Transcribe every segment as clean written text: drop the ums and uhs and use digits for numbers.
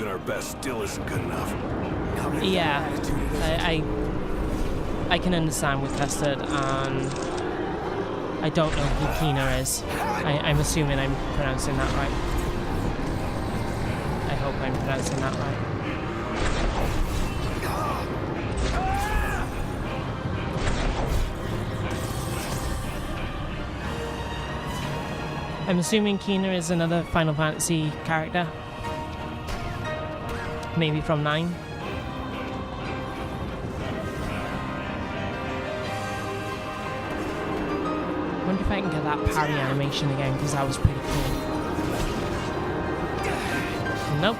Giving our best still isn't good enough. Yeah, I can understand with Custard, and I don't know who Kina is. I'm assuming I'm pronouncing that right. I hope I'm pronouncing that right. I'm assuming Kina is another Final Fantasy character. Maybe from 9. I wonder if I can get that parry animation again, because that was pretty cool. Nope.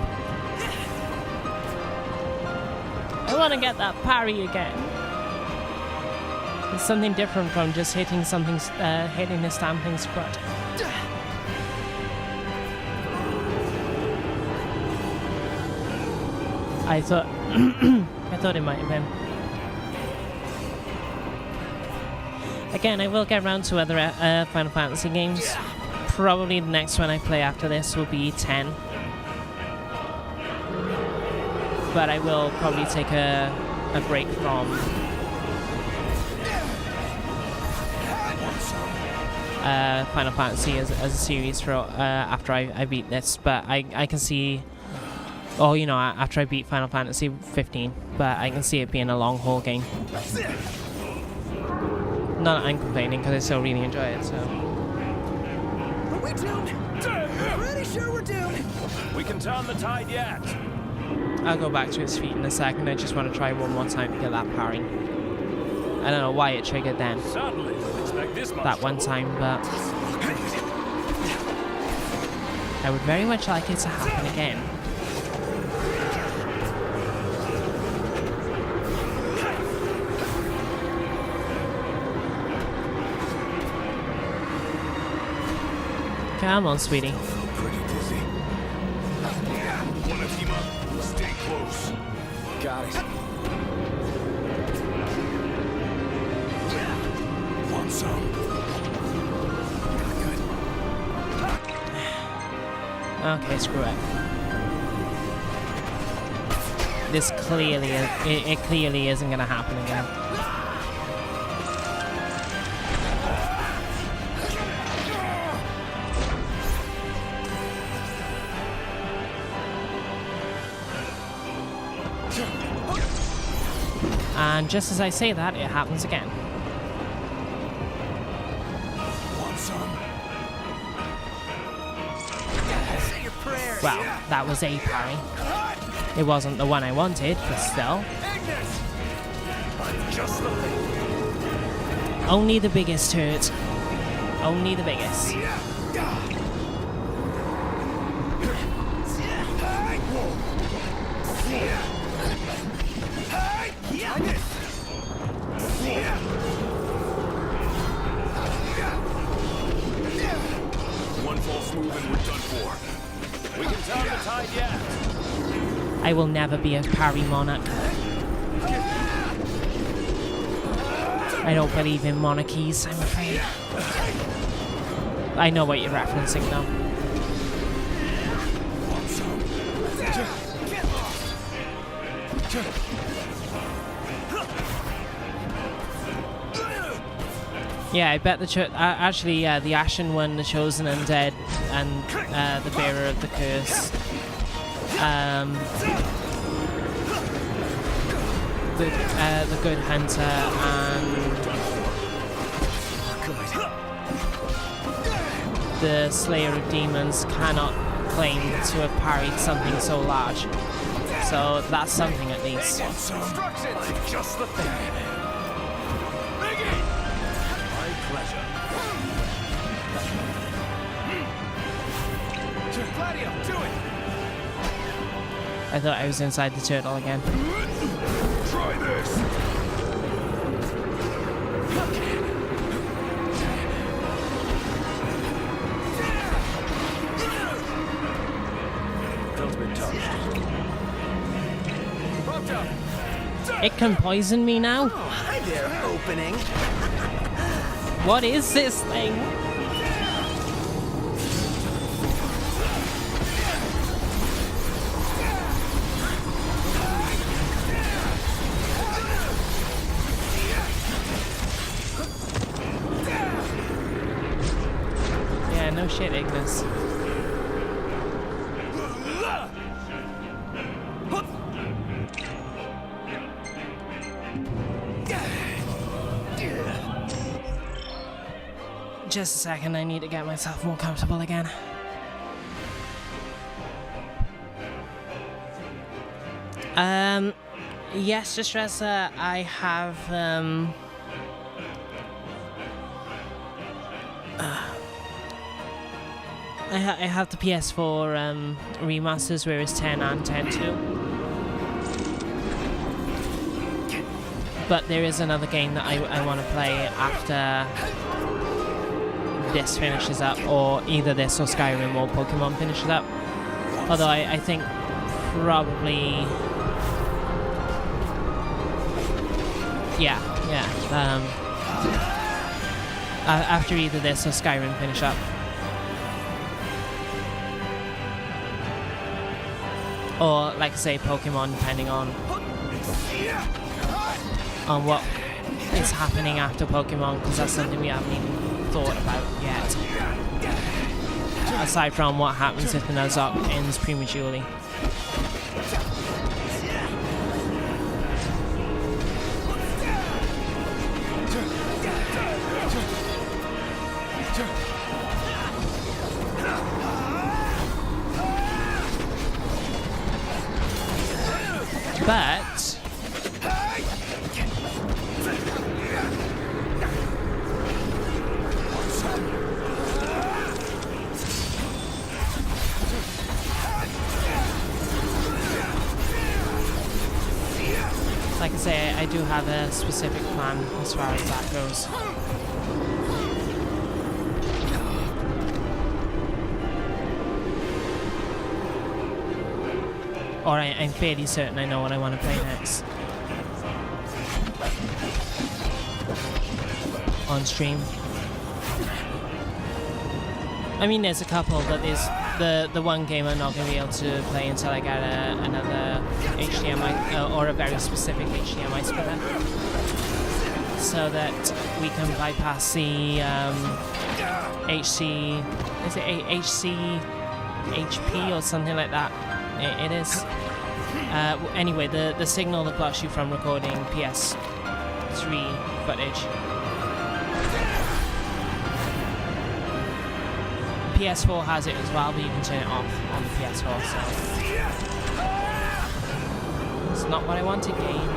I want to get that parry again. It's something different from just hitting something, hitting the stamping strut. I thought it might have been. Again, I will get around to other Final Fantasy games. Probably the next one I play after this will be 10. But I will probably take a break from Final Fantasy as a series for after I beat this. But I can see... Oh, you know, after I beat Final Fantasy 15, but I can see it being a long haul game. Not that I'm complaining, because I still really enjoy it, so... Are we doomed? Pretty sure we're doomed. We can turn the tide yet. I'll go back to his feet in a second. I just want to try one more time to get that parry. I don't know why it triggered then. Certainly didn't expect this much That one time, but... I would very much like it to happen again. Come on, sweetie. Pretty dizzy. Wanna team up? Stay close. Got it. Want some? Okay, screw it. This clearly, it clearly isn't gonna happen again. And just as I say that, it happens again. Want some? Say your prayers. Well, that was a parry. It wasn't the one I wanted, but still. Just the thing. Only the biggest hurt. Only the biggest. One false move and we're done for. We can turn the tide yet. I will never be a parry monarch. I don't believe in monarchies, I'm afraid. I know what you're referencing though. Yeah, I bet the actually the Ashen One, the Chosen Undead, and the Bearer of the Curse. The Good Hunter and the Slayer of Demons cannot claim to have parried something so large. So that's something at least. Just the thing. My pleasure. Gladio, do it. I thought I was inside the turtle again. Try this. Don't be touched. It can poison me now? Hi there, opening. What is this thing? Just a second, I need to get myself more comfortable again. Yes, Distressa, I have, I have the PS4 remasters, where it's 10 and 10.2. But there is another game that I want to play after this finishes up, or either this or Skyrim or Pokemon finishes up. Although I think probably... Yeah. After either this or Skyrim finish up. Or, like I say, Pokemon, depending on what is happening after Pokemon, because that's something we haven't even thought about yet. Aside from what happens if the Nuzlocke ends prematurely. But like I say, I do have a specific plan as far as that goes. Or I'm fairly certain I know what I want to play next. On stream. I mean, there's a couple, but there's the one game I'm not going to be able to play until I get another HDMI, or a very specific HDMI splitter. So that we can bypass the HC... Is it HC... HP or something like that? It is. Anyway, the signal that blocks you from recording PS3 footage. PS4 has it as well, but you can turn it off on the PS4, so... It's not what I wanted, game.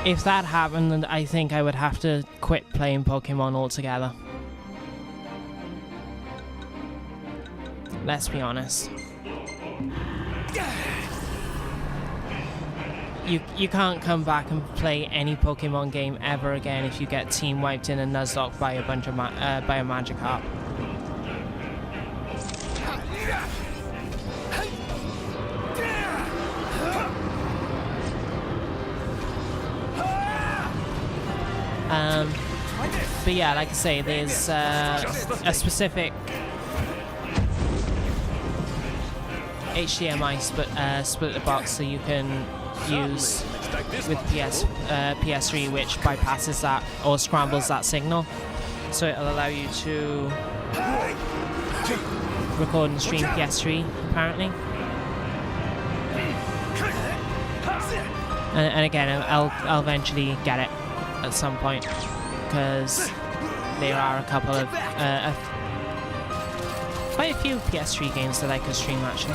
If that happened, I think I would have to quit playing Pokemon altogether. Let's be honest. You can't come back and play any Pokemon game ever again if you get team wiped in a Nuzlocke by a bunch of by a Magikarp. But yeah, like I say, there's a specific HDMI splitter box that you can use with PS3, which bypasses that or scrambles that signal, so it'll allow you to record and stream PS3 apparently. And again, I'll eventually get it at some point, because there are a couple of quite a few PS3 games that I could stream actually.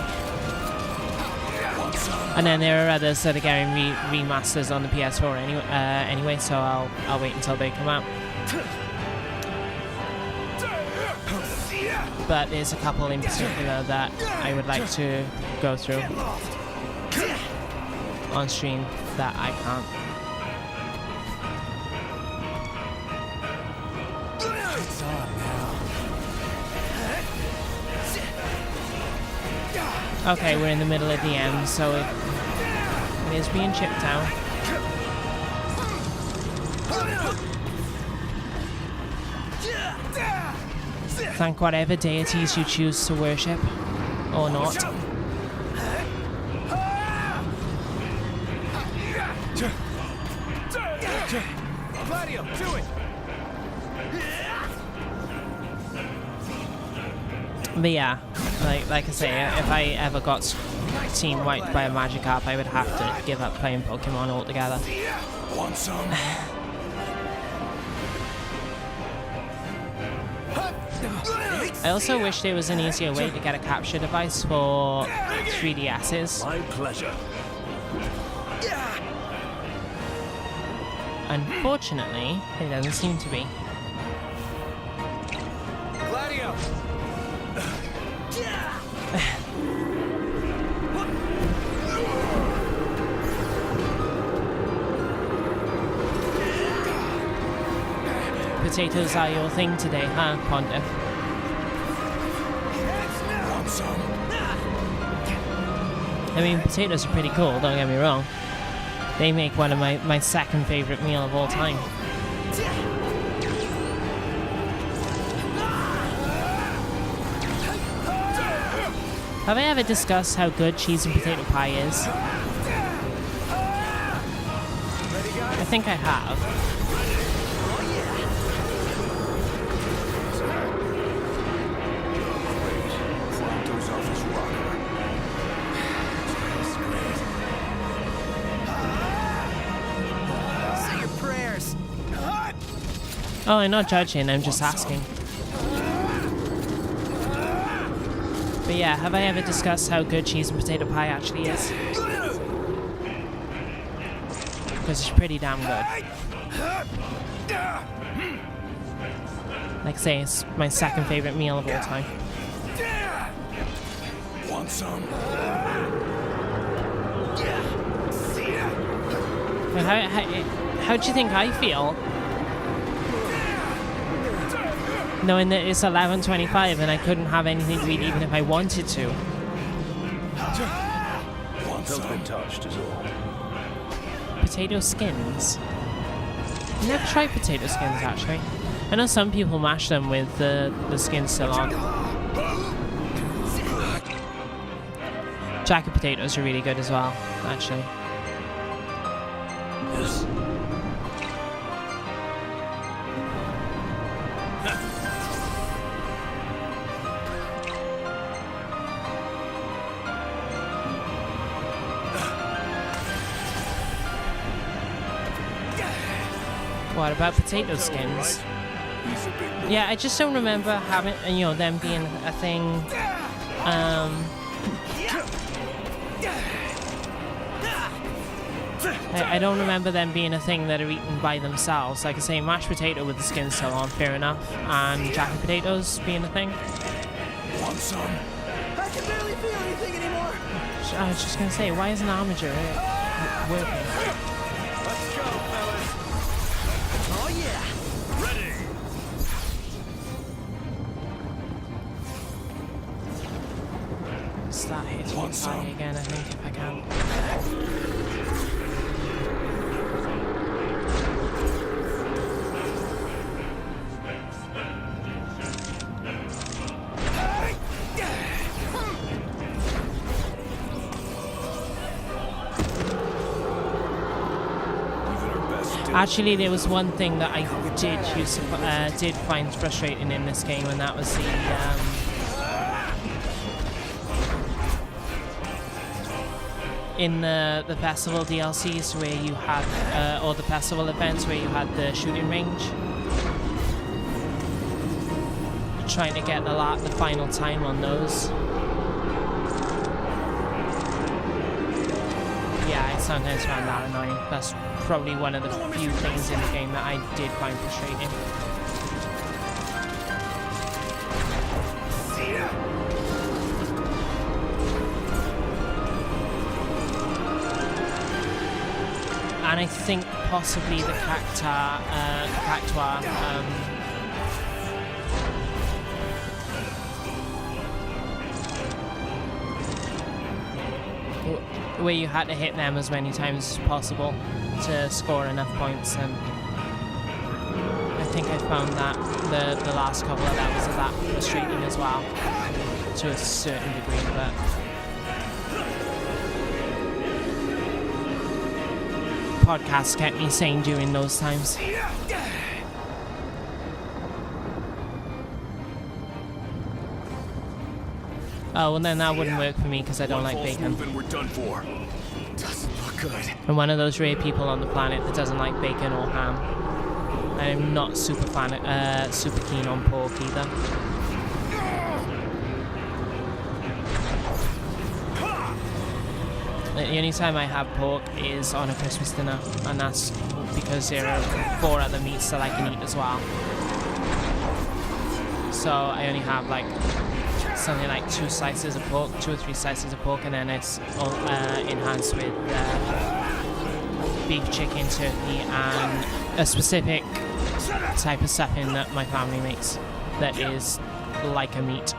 And then there are others that are getting remasters on the PS4 anyway, so I'll wait until they come out. But there's a couple in particular that I would like to go through on stream that I can't. Okay, we're in the middle of the end, so it is being chipped down. Thank whatever deities you choose to worship, or not. Gladio, do it! But yeah, like I say, if I ever got team wiped by a Magikarp, I would have to give up playing Pokemon altogether. Want some? I also wish there was an easier way to get a capture device for 3DSs. My pleasure. Unfortunately, it doesn't seem to be. Gladio! Potatoes are your thing today, huh, Panda? Want some? I mean, potatoes are pretty cool, don't get me wrong. They make one of my second favorite meal of all time. Have I ever discussed how good cheese and potato pie is? I think I have. Those off his rocker. Say your prayers! Oh, I'm not judging, I'm just asking. But yeah, have I ever discussed how good cheese and potato pie actually is? Because it's pretty damn good. Like I say, it's my second favorite meal of all time. Want some? How do you think I feel? Knowing that it's 11:25 and I couldn't have anything to eat even if I wanted to. Want some? Been touched is all. Potato skins. Never tried potato skins actually. I know some people mash them with the skin still on. Jacket potatoes are really good as well, actually. Yes. What about potato skins? He's a big Yeah, I just don't remember having, them being a thing. I don't remember them being a thing that are eaten by themselves. Like I say, mashed potato with the skin still on, fair enough. And jacket potatoes being a thing. Want some? I can barely feel anything anymore! I was just gonna say, why isn't Armature working? Let's go, fellas! Oh yeah! Ready. Start hitting Want some? fire again, I think, if I can. Actually, there was one thing that I did find frustrating in this game, and that was in the festival DLCs where you had, or the festival events where you had the shooting range. Trying to get the final time on those. Yeah, I sometimes found that annoying. That's probably one of the few things in the game that I did find frustrating. And I think possibly the Cactuar, where you had to hit them as many times as possible to score enough points, and I think I found that the last couple of levels of that frustrating as well, to a certain degree, but podcast kept me sane during those times. Oh, well then that wouldn't work for me because I don't like bacon. We're done for. Doesn't look good. I'm one of those rare people on the planet that doesn't like bacon or ham. I'm not super keen on pork either. The only time I have pork is on a Christmas dinner, and that's because there are 4 other meats that I can eat as well. So I only have like something like 2 slices of pork, 2 or 3 slices of pork, and then it's all enhanced with beef, chicken, turkey, and a specific type of stuffing that my family makes that is like a meat.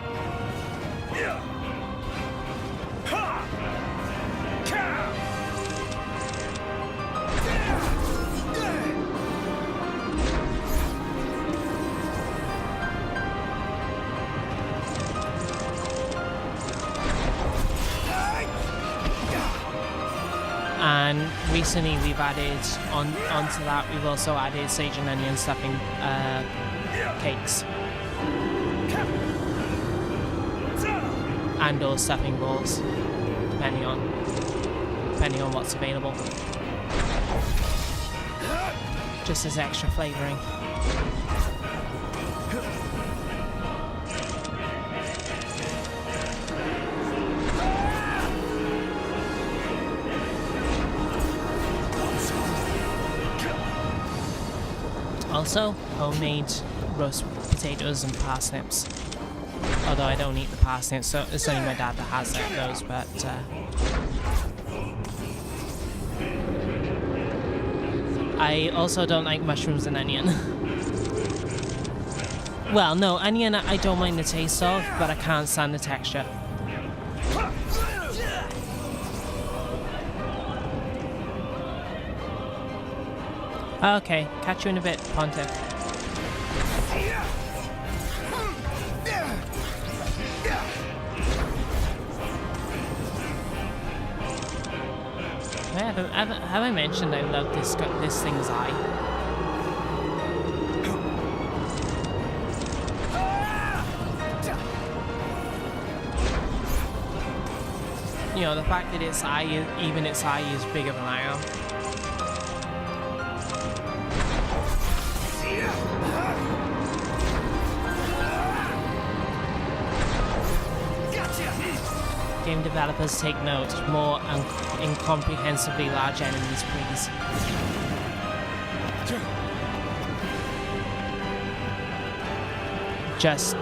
And recently we've added onto that, we've also added sage and onion stuffing cakes and or stuffing balls, depending on what's available, just as extra flavouring. Also, homemade roast potatoes and parsnips. Although I don't eat the parsnips, so it's only my dad that has those, but I also don't like mushrooms and onion. Well, no, onion I don't mind the taste of, but I can't stand the texture. Okay, catch you in a bit, Pontiff. Have I mentioned I love this thing's eye? You know, the fact that its eye is bigger than I am. Game developers take note. More incomprehensibly large enemies, please. Just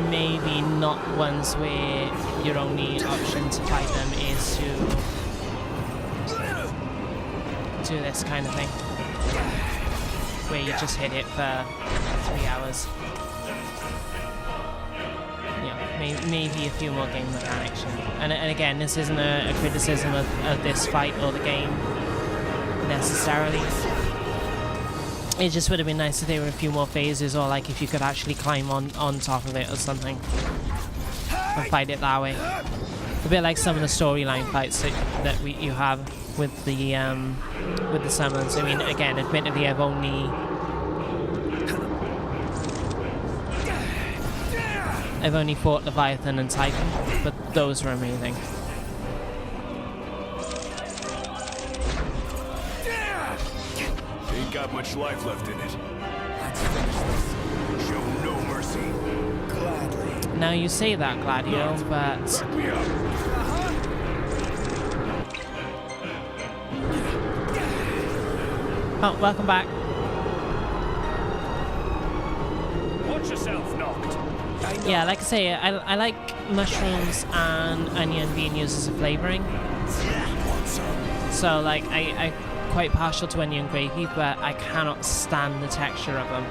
maybe not ones where your only option to fight them is to do this kind of thing, where you just hit it for 3 hours. Maybe a few more game mechanics. And again, this isn't a criticism of this fight or the game necessarily. It just would have been nice if there were a few more phases, or like if you could actually climb on top of it or something and fight it that way. A bit like some of the storyline fights that you have with the summons. I mean, again, admittedly, I've only fought Leviathan and Titan, but those were amazing. Ain't got much life left in it. Let's finish this. Show no mercy. Gladly. Now you say that, Gladio, but Back me up. oh, welcome back. Watch yourself, Noct. Yeah, like I say, I like mushrooms and onion being used as a flavouring. So, like, I'm quite partial to onion gravy, but I cannot stand the texture of them.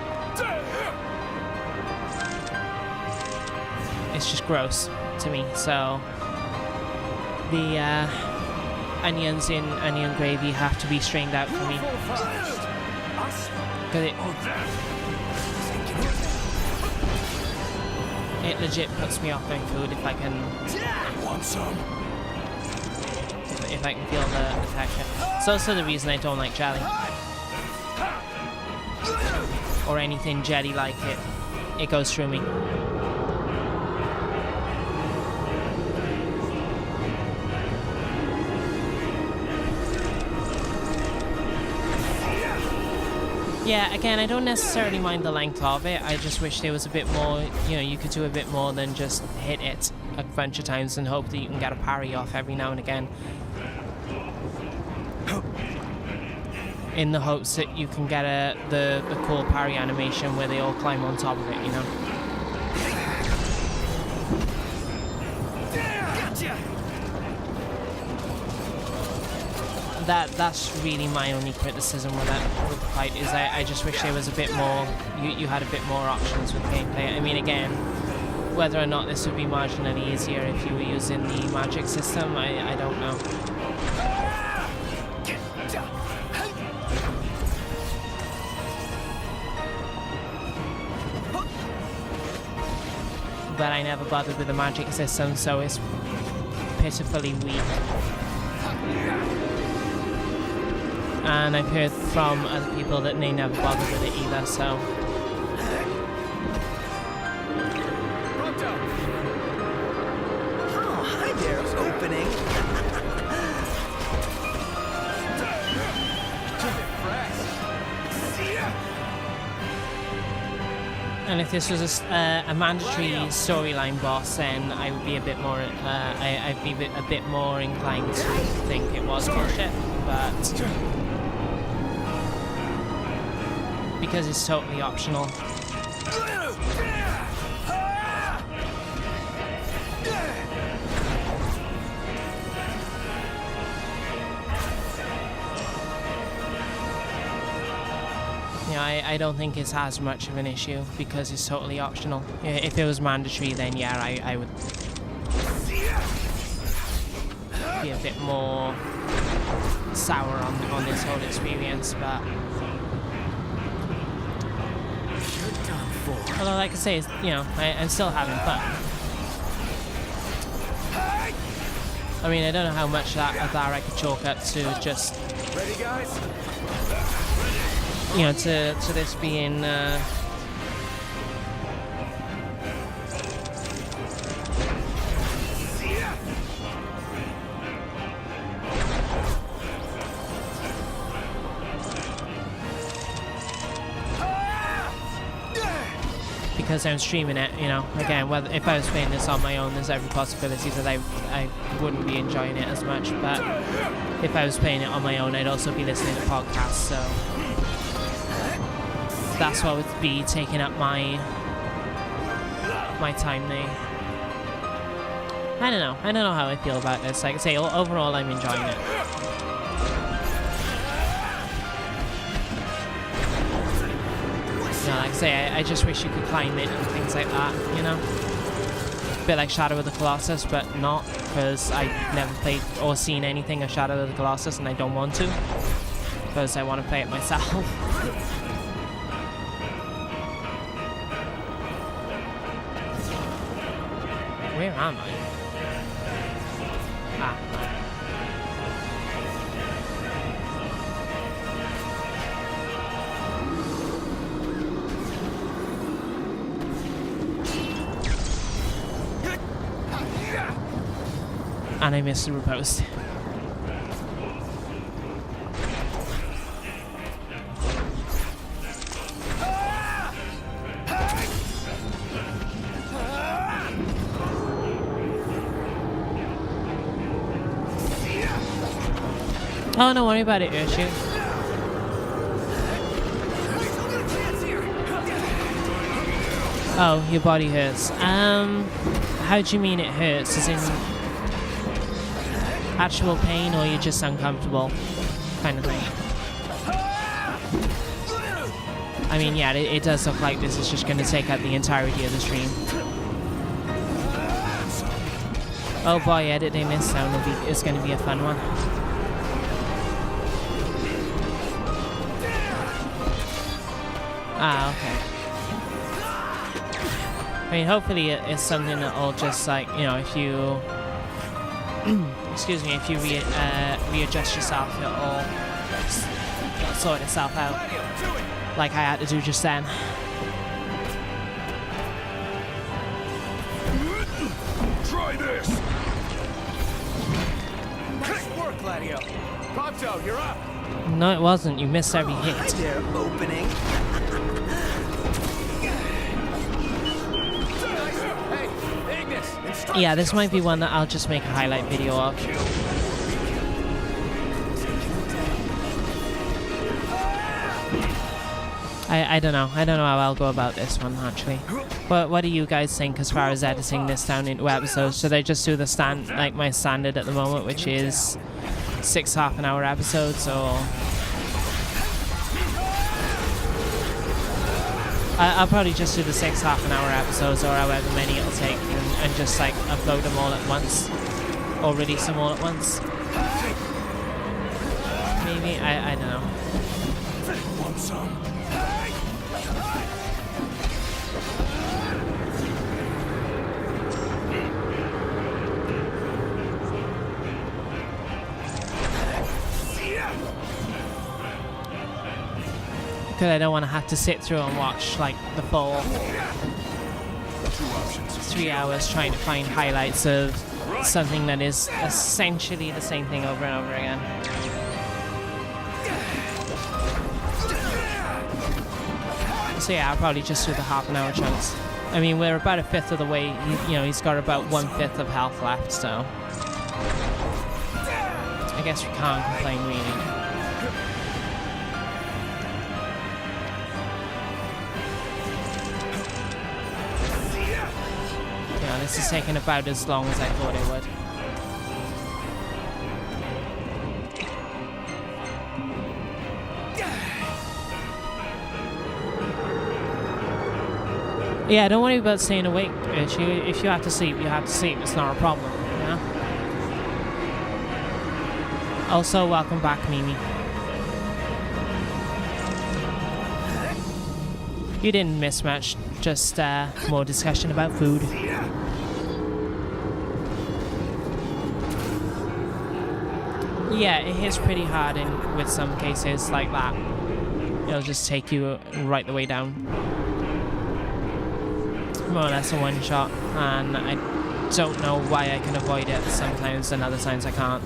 It's just gross to me. So, the onions in onion gravy have to be strained out for me. Because it legit puts me off doing food if I can. Want some? If if I can feel the texture. It's also the reason I don't like jelly. Or anything jelly like it. It goes through me. Yeah, again, I don't necessarily mind the length of it. I just wish there was a bit more, you know, you could do a bit more than just hit it a bunch of times and hope that you can get a parry off every now and again. In the hopes that you can get the cool parry animation where they all climb on top of it, you know? That's really my only criticism with the fight, is I just wish there was a bit more, you had a bit more options with gameplay. I mean, again, whether or not this would be marginally easier if you were using the magic system, I don't know. But I never bothered with the magic system, so it's pitifully weak. And I've heard from other people that they never bothered with it either, so... Oh, hi there, opening. And if this was a mandatory storyline boss, then I would be a bit more, I'd be a bit more inclined to think it was bullshit, but... because it's totally optional. You know, I don't think it's as much of an issue because it's totally optional. If it was mandatory, then yeah, I would be a bit more sour on this whole experience, but... although, like I say, you know, I'm still having fun. I mean, I don't know how much of that I could chalk up to just... Ready, guys? you know, to this being... because I'm streaming it, you know. Again, whether if I was playing this on my own, there's every possibility that I wouldn't be enjoying it as much, but if I was playing it on my own, I'd also be listening to podcasts, so that's what would be taking up my time there. I don't know how I feel about this. Like I say, overall I'm enjoying it. You know, like I say, I just wish you could climb it and things like that, you know? A bit like Shadow of the Colossus, but not, because I've never played or seen anything of Shadow of the Colossus, and I don't want to, because I want to play it myself. Where am I? Ah. And I missed the riposte. Oh, don't worry about it, Urshu. Oh, your body hurts. How do you mean it hurts? As in actual pain, or you're just uncomfortable kind of thing? I mean, yeah, it does look like this is just going to take up the entirety of the stream. Oh boy, editing this sound is going to be a fun one. Ah, okay. I mean, hopefully it's something that'll just, like, you know, if you excuse me, if you readjust yourself, it'll sort itself out, like I had to do just then. Try this. Nice work, Gladio. Pronto, you're up. No, it wasn't. You missed every Hi hit. there, opening. Hey, Ignis. Yeah, this might be one that I'll just make a highlight video of. I don't know. I don't know how I'll go about this one, actually. What do you guys think as far as editing this down into episodes? Should I just do the my standard at the moment, which is 6 half-an-hour episodes, or... I'll probably just do the 6 half-an-hour episodes, or however many it'll take, and just like upload them all at once, or release them all at once. Maybe, I don't know. Want some? Because I don't want to have to sit through and watch like the full 3 hours trying to find highlights of something that is essentially the same thing over and over again. So yeah, I'll probably just do the half-an-hour chunks. I mean, we're about a fifth of the way. You know, he's got about 1/5 of health left, so I guess we can't complain really. Yeah, this is taking about as long as I thought it would. Yeah, don't worry about staying awake. If you have to sleep, you have to sleep. It's not a problem, you know? Also, welcome back, Mimi. You didn't miss much, just more discussion about food. Yeah, it hits pretty hard with some cases like that. It'll just take you right the way down. More or less a one shot, and I don't know why I can avoid it sometimes and other times I can't.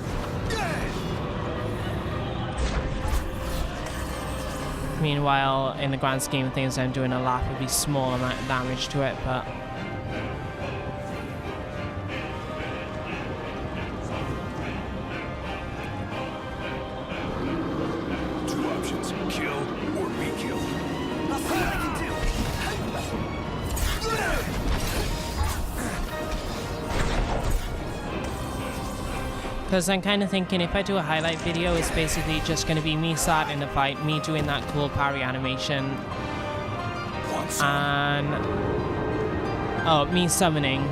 Meanwhile, in the grand scheme of things, I'm doing a laughably small amount of damage to it, but... Two options, kill or be killed. I'll see what I can do. Because I'm kind of thinking if I do a highlight video, it's basically just going to be me starting the fight, me doing that cool parry animation, and... oh, me summoning,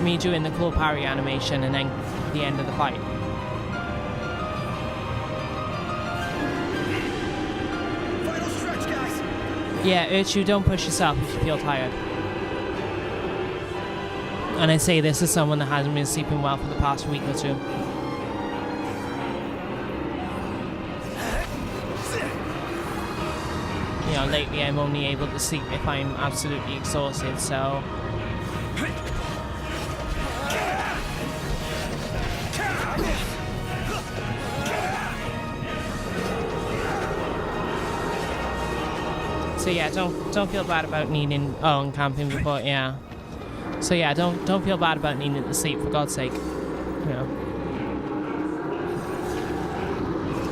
me doing the cool parry animation, and then the end of the fight. Final stretch, guys. Yeah, Urchu, don't push yourself if you feel tired. And I say this as someone that hasn't been sleeping well for the past week or two. You know, lately I'm only able to sleep if I'm absolutely exhausted, so... So yeah, don't feel bad about needing... oh, and camping before, yeah. So yeah, don't feel bad about needing to sleep, for God's sake. You know.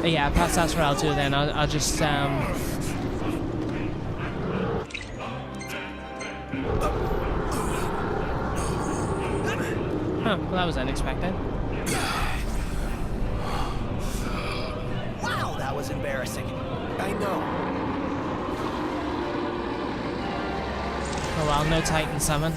But yeah, perhaps that's what I'll do then. I'll just Huh, well that was unexpected. Wow, that was embarrassing. I know. Oh well, no Titan summon.